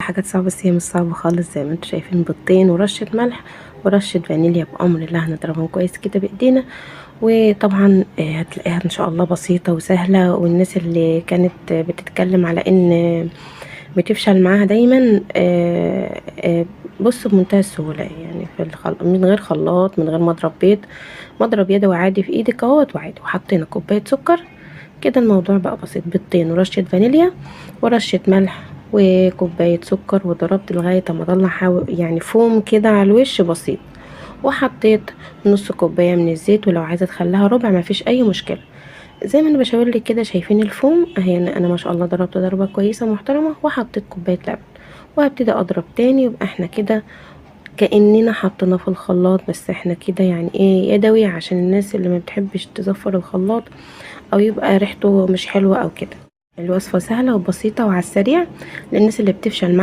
حاجات صعبة بس هي مش صعبة خالص. زي ما انتوا شايفين بيضتين ورشة ملح ورشة فانيليا بأمر الله. هنضربهم كويس كده بإيدينا. وطبعا هتلاقيها ان شاء الله بسيطة وسهلة. والناس اللي كانت بتتكلم على ان بتفشل معاها دايما بص بمنتهى السهولة يعني من غير خلاط، من غير مضرب بيض، مضرب يدوي عادي في ايدك اهوت وعادي. وحطينا كوباية سكر كده الموضوع بقى بسيط. بيضتين ورشة فانيليا ورشة ملح وكوباية سكر، وضربت لغاية ما اطلع يعني فوم كده على الوش بسيط. وحطيت نص كوباية من الزيت، ولو عايزة تخليها ربع مفيش اي مشكلة. زي ما انا بشاورلك كده شايفين الفوم اهي. انا ما شاء الله ضربت ضربة كويسة محترمة. وحطيت كوباية لبن وهبتدي اضرب تاني. يبقى احنا كده كأننا حطيناه في الخلاط، بس احنا كده يعني ايه يدوي عشان الناس اللي ما بتحبش تزفر الخلاط او يبقى ريحته مش حلوة او كده. الوصفة سهلة وبسيطة وعلى السريع للناس اللي بتفشل معاها